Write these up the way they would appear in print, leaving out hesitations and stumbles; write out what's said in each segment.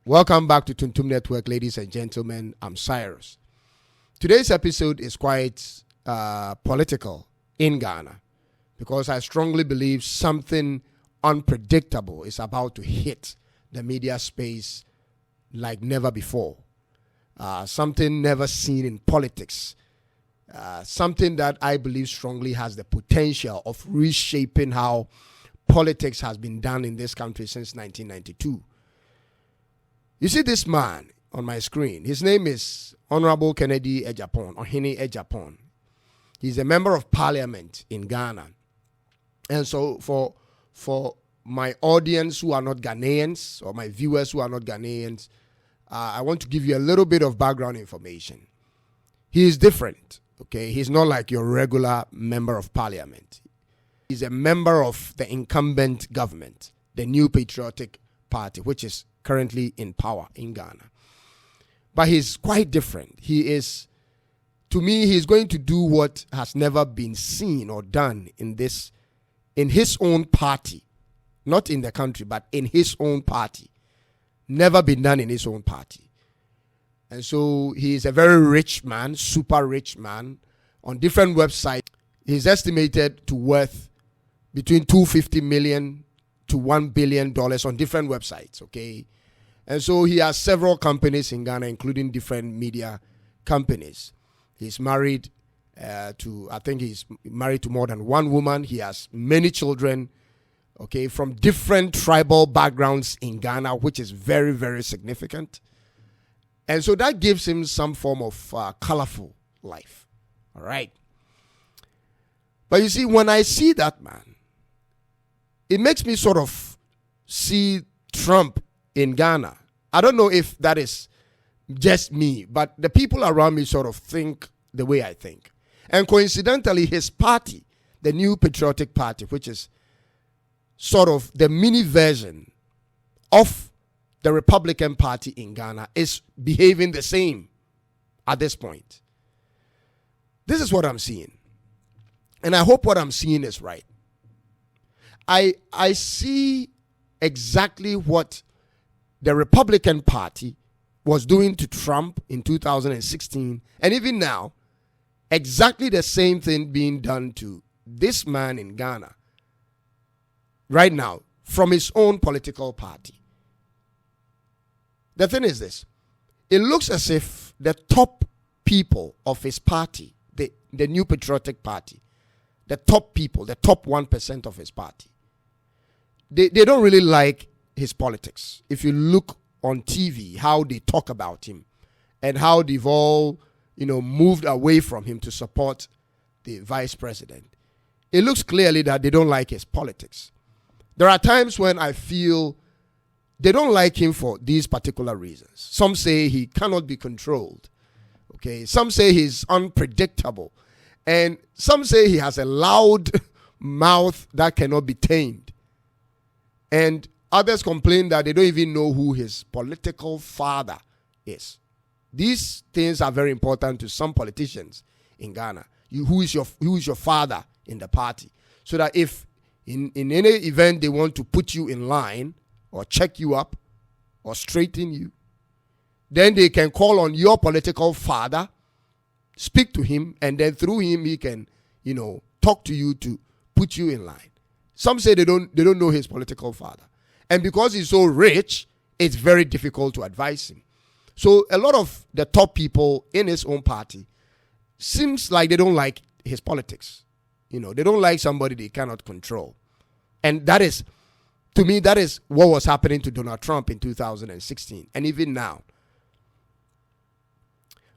Welcome back to Tuntum Network, ladies and gentlemen. I'm Cyrus. Today's episode is quite political in Ghana because I strongly believe something unpredictable is about to hit the media space like never before. Something never seen in politics. Something that I believe strongly has the potential of reshaping how politics has been done in this country since 1992. You see this man on my screen. His name is Honorable Kennedy Ejapon, or Hene Ejapon. He's a member of parliament in Ghana. And so for my audience who are not Ghanaians, or my viewers who are not Ghanaians, I want to give you a little bit of background information. He is different, okay? He's not like your regular member of parliament. He's a member of the incumbent government, the New Patriotic Party, which is currently in power in Ghana. But he's quite different. He's going to do what has never been seen or done in his own party. Not in the country, but in his own party. Never been done in his own party. And so he is a very rich man, super rich man. On different websites, he's estimated to worth between $250 million to $1 billion on different websites, okay? And so he has several companies in Ghana, including different media companies. He's married he's married to more than one woman. He has many children, okay, from different tribal backgrounds in Ghana, which is very, very significant. And so that gives him some form of colorful life, all right? But you see, when I see that man, it makes me sort of see Trump in Ghana. I don't know if that is just me, but the people around me sort of think the way I think. And coincidentally, his party, the New Patriotic Party, which is sort of the mini version of the Republican Party in Ghana, is behaving the same at this point. This is what I'm seeing. And I hope what I'm seeing is right. I see exactly what the Republican Party was doing to Trump in 2016, and even now, exactly the same thing being done to this man in Ghana right now from his own political party. The thing is this: it looks as if the top people of his party, the New Patriotic Party, the top people, the top 1% of his party, they don't really like his politics. If you look on TV, how they talk about him and how they've all, moved away from him to support the vice president, it looks clearly that they don't like his politics. There are times when I feel they don't like him for these particular reasons. Some say he cannot be controlled. Okay, some say he's unpredictable. And some say he has a loud mouth that cannot be tamed. And others complain that they don't even know who his political father is. These things are very important to some politicians in Ghana. Who is your father in the party? So that if in any event they want to put you in line or check you up or straighten you, then they can call on your political father, speak to him, and then through him he can, talk to you to put you in line. Some say they don't know his political father. And because he's so rich, it's very difficult to advise him. So a lot of the top people in his own party seems like they don't like his politics. They don't like somebody they cannot control. And that is, to me, that is what was happening to Donald Trump in 2016 and even now.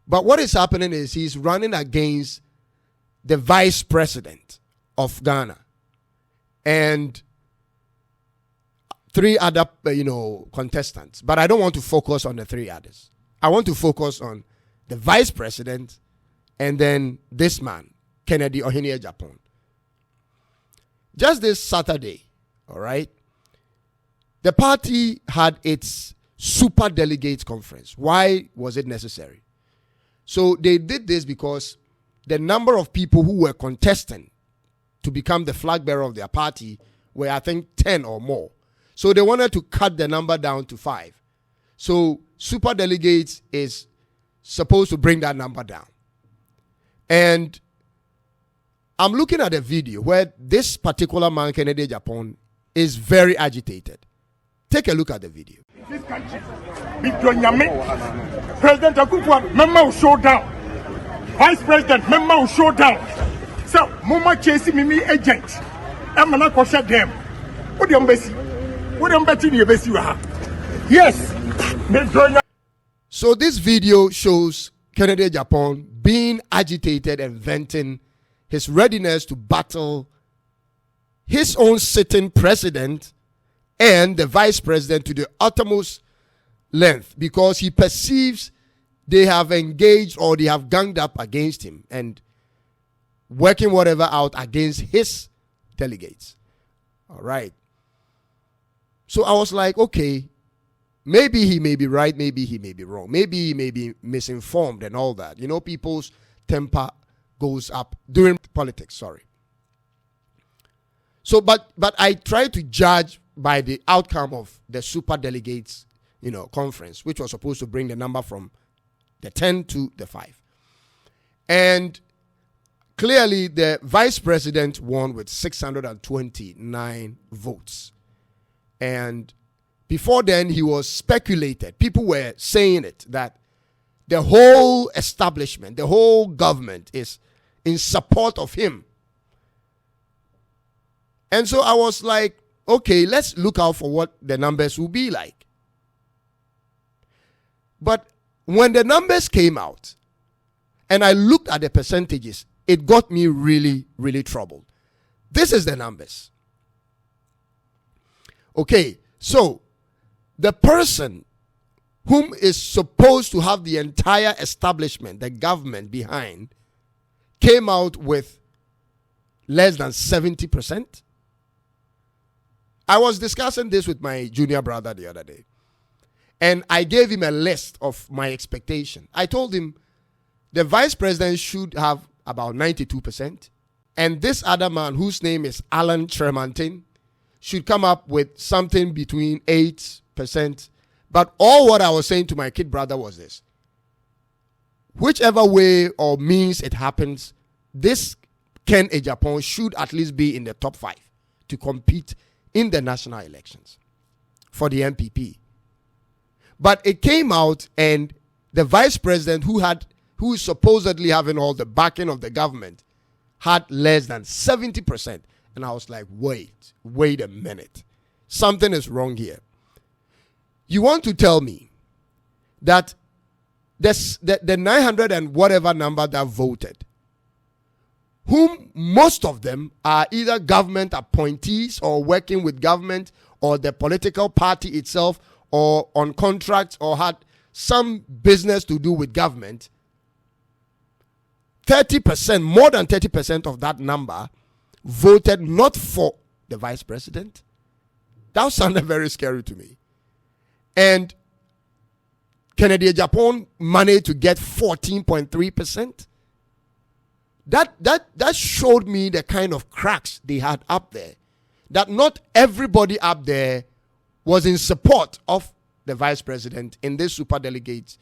But what is happening is he's running against the vice president of Ghana and three other, contestants. But I don't want to focus on the three others. I want to focus on the vice president and then this man, Kennedy Ohene Ejapon. Just this Saturday, all right, the party had its Super Delegates Conference. Why was it necessary? So they did this because the number of people who were contesting to become the flag bearer of their party were, I think, 10 or more. So they wanted to cut the number down to 5. So super delegates is supposed to bring that number down. And I'm looking at a video where this particular man, Kennedy Japan, is very agitated. Take a look at the video. This country, President Akufo, member will show down. Vice President, member will show down. So, Mama chasing me agent. I'm not going to shut them. What do you embassy? What do you embassy? Yes. So this video shows Kennedy Japan being agitated and venting his readiness to battle his own sitting president and the vice president to the uttermost length because he perceives they have engaged or they have ganged up against him and working whatever out against his delegates. All right. So I was like, okay, maybe he may be right, maybe he may be wrong, maybe he may be misinformed and all that. You know, people's temper goes up during politics, sorry. So, but I try to judge by the outcome of the Super Delegates, conference, which was supposed to bring the number from the 10 to the 5. And clearly, the vice president won with 629 votes. And before then, he was speculated. People were saying it, that the whole establishment, the whole government is in support of him. And so I was like, okay, let's look out for what the numbers will be like. But when the numbers came out and I looked at the percentages, it got me really, really troubled. This is the numbers. Okay, so the person whom is supposed to have the entire establishment, the government behind, came out with less than 70%. I was discussing this with my junior brother the other day. And I gave him a list of my expectation. I told him the vice president should have about 92%. And this other man, whose name is Alan Tremantin, should come up with something between 8%. But all what I was saying to my kid brother was this. Whichever way or means it happens, this Ken Ejapon should at least be in the top 5 to compete in the national elections for the NPP. But it came out and the vice president who is supposedly having all the backing of the government had less than 70%. And I was like, wait a minute. Something is wrong here. You want to tell me that the 900 and whatever number that voted, whom most of them are either government appointees or working with government or the political party itself or on contracts or had some business to do with government, 30%, more than 30% of that number voted not for the vice president. That sounded very scary to me. And Kennedy Japan managed to get 14.3%. That showed me the kind of cracks they had up there. That not everybody up there was in support of the vice president in this Super Delegates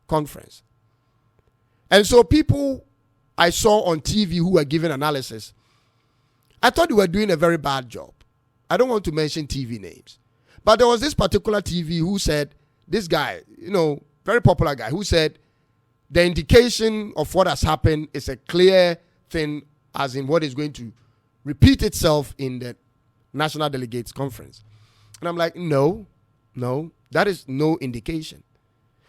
Conference. And so people I saw on TV who were giving analysis, I thought they were doing a very bad job. I don't want to mention TV names. But there was this particular TV who said, this guy, very popular guy, who said, the indication of what has happened is a clear thing, as in what is going to repeat itself in the National Delegates Conference. And I'm like, no, that is no indication.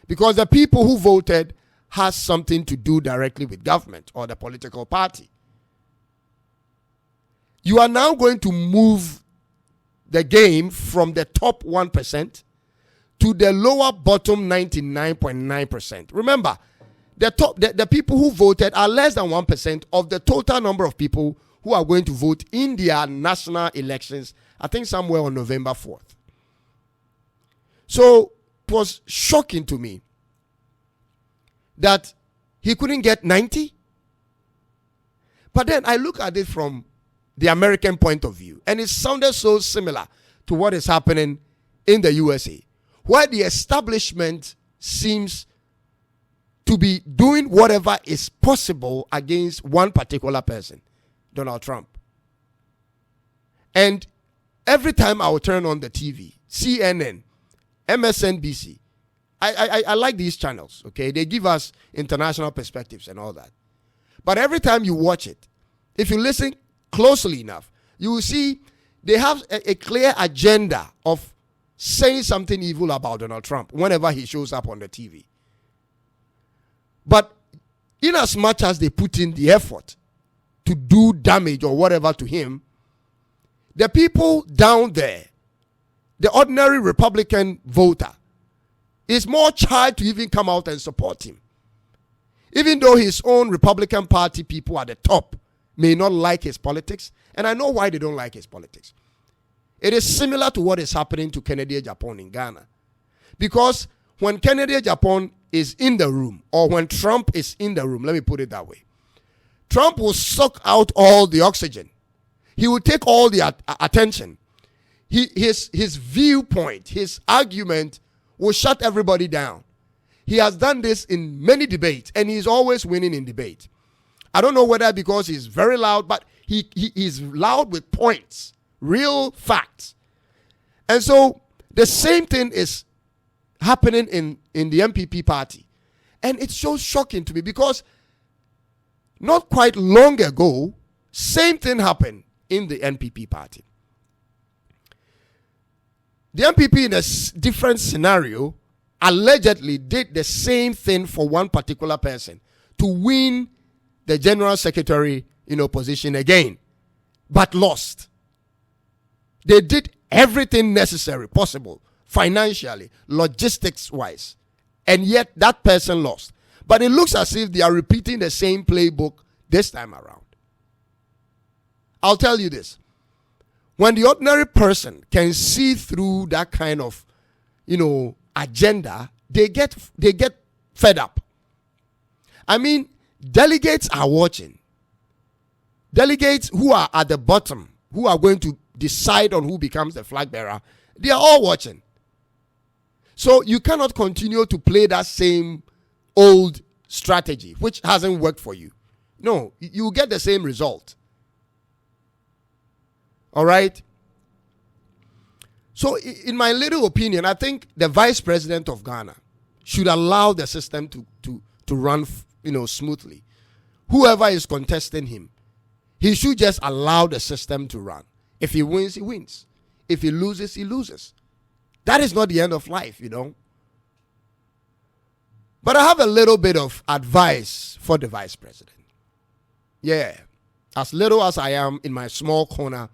Because the people who voted has something to do directly with government or the political party. You are now going to move the game from the top 1% to the lower bottom 99.9%. Remember, the people who voted are less than 1% of the total number of people who are going to vote in their national elections, I think somewhere on November 4th. So it was shocking to me that he couldn't get 90. But then I look at it from the American point of view, and it sounded so similar to what is happening in the USA, where the establishment seems to be doing whatever is possible against one particular person, Donald Trump. And every time I will turn on the TV, CNN, MSNBC, I like these channels, okay? They give us international perspectives and all that. But every time you watch it, if you listen closely enough, you will see they have a clear agenda of saying something evil about Donald Trump whenever he shows up on the TV. But in as much as they put in the effort to do damage or whatever to him, the people down there, the ordinary Republican voter, is more charged to even come out and support him. Even though his own Republican Party people at the top may not like his politics, and I know why they don't like his politics. It is similar to what is happening to Kennedy Japan in Ghana. Because when Kennedy Japan is in the room, or when Trump is in the room, let me put it that way, Trump will suck out all the oxygen. He will take all the attention. His viewpoint, his argument will shut everybody down. He has done this in many debates, and he's always winning in debate. I don't know whether because he's very loud, but he's loud with points, real facts. And so the same thing is happening in the NPP party. And it's so shocking to me because not quite long ago, same thing happened in the NPP party. The NPP in a different scenario allegedly did the same thing for one particular person to win the general secretary, position again, but lost. They did everything necessary, possible, financially, logistics-wise, and yet that person lost. But it looks as if they are repeating the same playbook this time around. I'll tell you this. When the ordinary person can see through that kind of, agenda, they get fed up. I mean, delegates are watching. Delegates who are at the bottom, who are going to decide on who becomes the flag bearer, they are all watching. So you cannot continue to play that same old strategy, which hasn't worked for you. No, you get the same result. All right? So in my little opinion, I think the vice president of Ghana should allow the system to run, smoothly. Whoever is contesting him, he should just allow the system to run. If he wins, he wins. If he loses, he loses. That is not the end of life, But I have a little bit of advice for the vice president. Yeah. As little as I am in my small corner,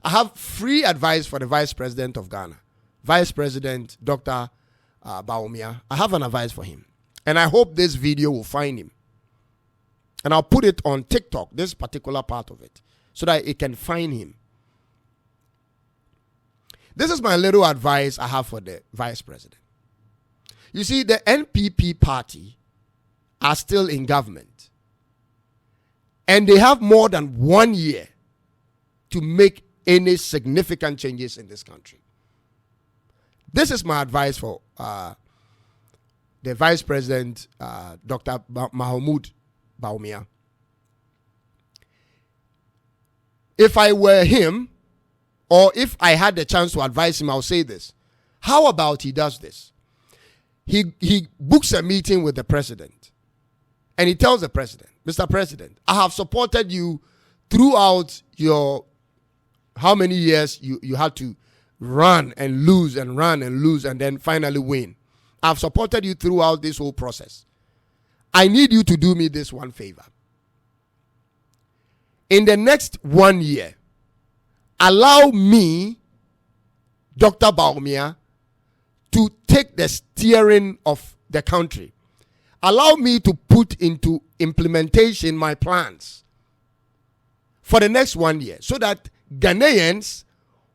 I have free advice for the vice president of Ghana. Vice President Dr. Bawumia. I have an advice for him. And I hope this video will find him. And I'll put it on TikTok, this particular part of it, so that it can find him. This is my little advice I have for the vice president. You see, the NPP party are still in government. And they have more than 1 year to make any significant changes in this country. This is my advice for the vice president, Dr. Mahmoud Bawumia. If I were him, or if I had the chance to advise him, I'll say this. How about he does this? He books a meeting with the president. And he tells the president, Mr. President, I have supported you throughout your how many years you had to run and lose and run and lose and then finally win. I've supported you throughout this whole process. I need you to do me this one favor. In the next 1 year, allow me, Dr. Bawumia, to take the steering of the country. Allow me to put into implementation my plans for the next 1 year so that Ghanaians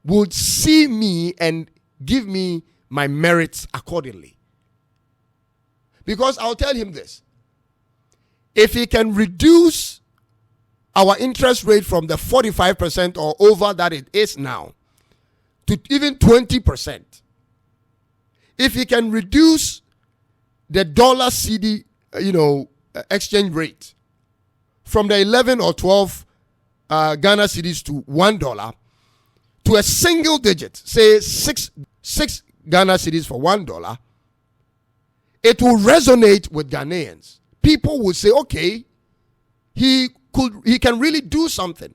would see me and give me my merits accordingly. Because I'll tell him this. If he can reduce our interest rate from the 45% or over that it is now to even 20%, if he can reduce the dollar CD, exchange rate from the 11 or 12 Ghana cedis to $1 to a single digit, say six Ghana cedis for $1, it will resonate with Ghanaians. People will say, okay, he can really do something,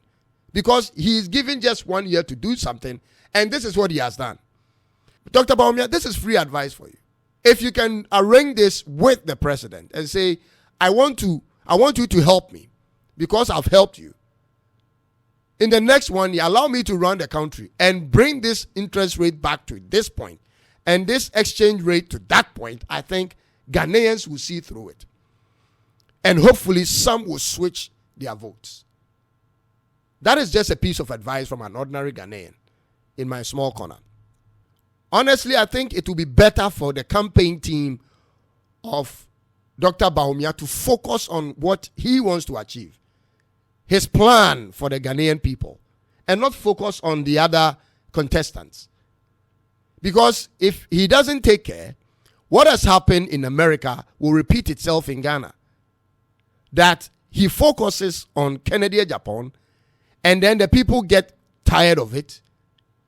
because he is given just 1 year to do something, and this is what he has done. Dr. Bawumia, this is free advice for you. If you can arrange this with the president and say, I want you to help me because I've helped you. In the next 1 year, allow me to run the country and bring this interest rate back to this point and this exchange rate to that point. I think Ghanaians will see through it. And hopefully some will switch their votes. That is just a piece of advice from an ordinary Ghanaian in my small corner. Honestly, I think it will be better for the campaign team of Dr. Bawumia to focus on what he wants to achieve, his plan for the Ghanaian people, and not focus on the other contestants. Because if he doesn't take care, what has happened in America will repeat itself in Ghana. That he focuses on Kennedy Japan, and then the people get tired of it,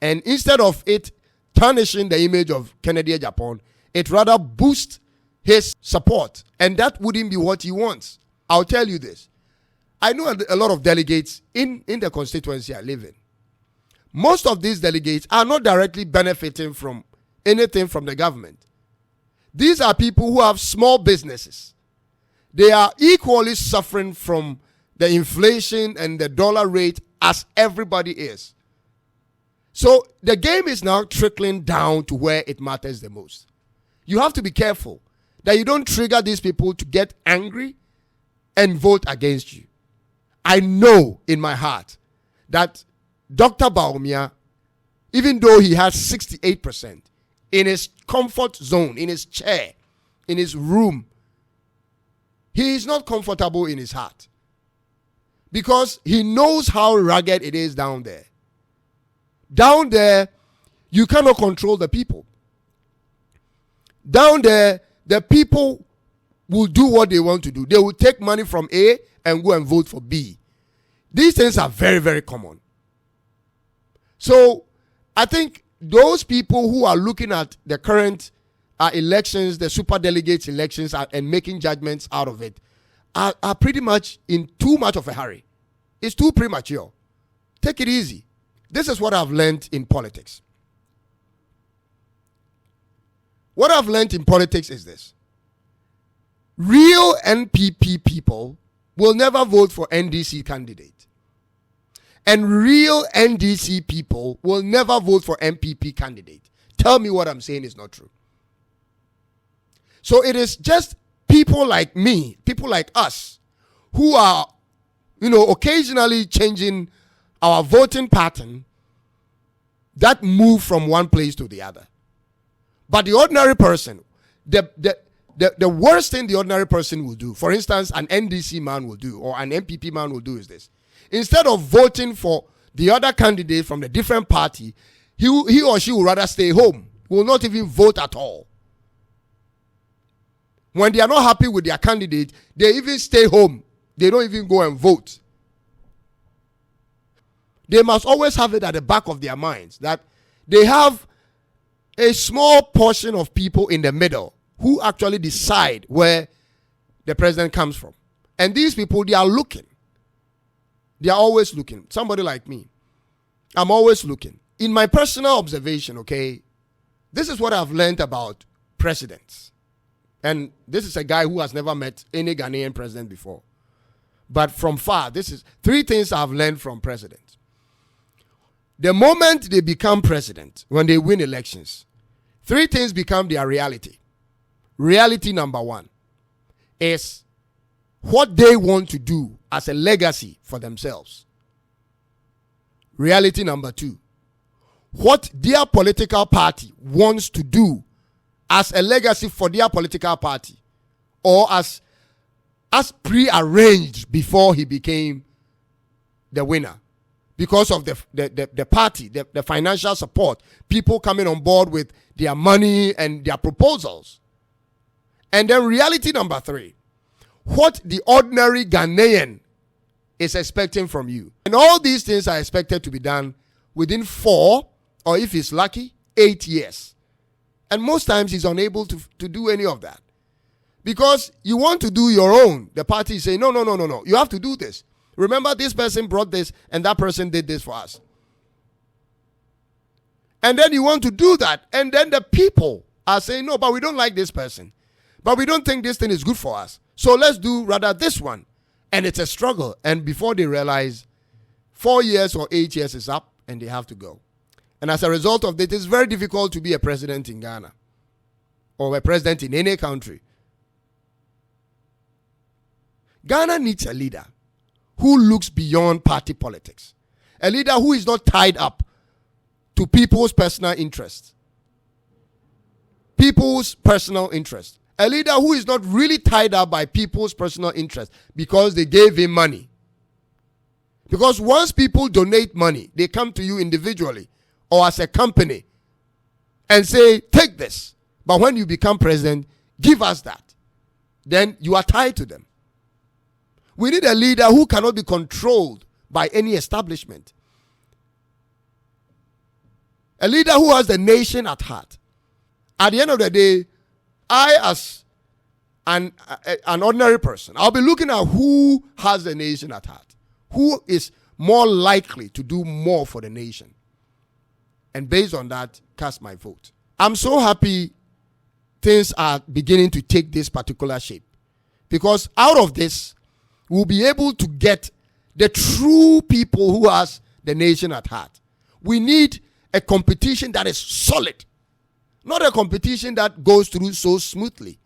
and instead of it tarnishing the image of Kennedy Japan, it rather boosts his support, and that wouldn't be what he wants. I'll tell you this. I know a lot of delegates in the constituency I live in. Most of these delegates are not directly benefiting from anything from the government. These are people who have small businesses. They are equally suffering from the inflation and the dollar rate as everybody is. So the game is now trickling down to where it matters the most. You have to be careful that you don't trigger these people to get angry and vote against you. I know in my heart that Dr. Bawumia, even though he has 68%, in his comfort zone, in his chair, in his room, he is not comfortable in his heart. Because he knows how rugged it is down there. Down there, you cannot control the people. Down there, the people will do what they want to do. They will take money from A and go and vote for B. These things are very, very common. So, I think those people who are looking at the current elections, the super delegates elections, and making judgments out of it, are pretty much in too much of a hurry. It's too premature. Take it easy. This is what I've learned in politics. What I've learned in politics is this. Real NPP people will never vote for NDC candidate. And real NDC people will never vote for NPP candidate. Tell me what I'm saying is not true. So it is just people like me, people like us, who are, occasionally changing our voting pattern that move from one place to the other. But the ordinary person, the worst thing the ordinary person will do, for instance, an NDC man will do, or an NPP man will do, is this. Instead of voting for the other candidate from the different party, he or she will rather stay home, will not even vote at all. When they are not happy with their candidate, they even stay home. They don't even go and vote. They must always have it at the back of their minds that they have a small portion of people in the middle who actually decide where the president comes from. And these people, they are looking. They are always looking. Somebody like me, I'm always looking. In my personal observation, okay, this is what I've learned about presidents. And this is a guy who has never met any Ghanaian president before. But from far, this is 3 things I've learned from presidents. The moment they become president, when they win elections, 3 things become their reality. Reality number 1 is what they want to do as a legacy for themselves. Reality number 2, what their political party wants to do as a legacy for their political party, or as pre-arranged before he became the winner. because of the party, the financial support, people coming on board with their money and their proposals. And then reality number 3, what the ordinary Ghanaian is expecting from you. And all these things are expected to be done within 4, or if he's lucky, 8 years. And most times he's unable to do any of that. Because you want to do your own. The party say, no. You have to do this. Remember, this person brought this and that person did this for us. And then you want to do that. And then the people are saying, no, but we don't like this person. But we don't think this thing is good for us. So let's do rather this one. And it's a struggle. And before they realize 4 years or 8 years is up and they have to go. And as a result of this, it's very difficult to be a president in Ghana or a president in any country. Ghana needs a leader who looks beyond party politics. A leader who is not tied up to people's personal interests. People's personal interests. A leader who is not really tied up by people's personal interests because they gave him money. Because once people donate money, they come to you individually or as a company and say, take this. But when you become president, give us that. Then you are tied to them. We need a leader who cannot be controlled by any establishment. A leader who has the nation at heart. At the end of the day, I, as an ordinary person, I'll be looking at who has the nation at heart. Who is more likely to do more for the nation. And based on that, cast my vote. I'm so happy things are beginning to take this particular shape. Because out of this, we'll be able to get the true people who has the nation at heart. We need a competition that is solid. Not a competition that goes through so smoothly.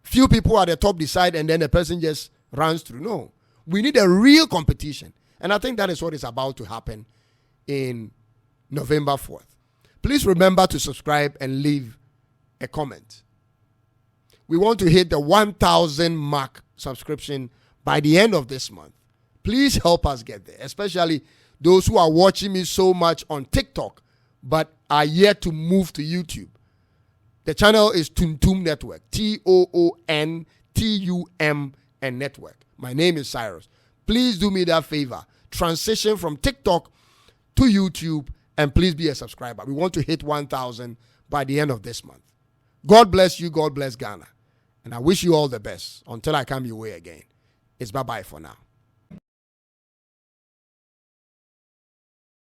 Few people at the top decide and then the person just runs through. No. We need a real competition. And I think that is what is about to happen in November 4th. Please remember to subscribe and leave a comment. We want to hit the 1,000 mark subscription by the end of this month. Please help us get there, especially those who are watching me so much on TikTok but are yet to move to YouTube. The channel is Tuntum Network, TOONTUM and Network. My name is Cyrus. Please do me that favor. Transition from TikTok to YouTube and please be a subscriber. We want to hit 1,000 by the end of this month. God bless you. God bless Ghana. And I wish you all the best until I come your way again. It's bye-bye for now.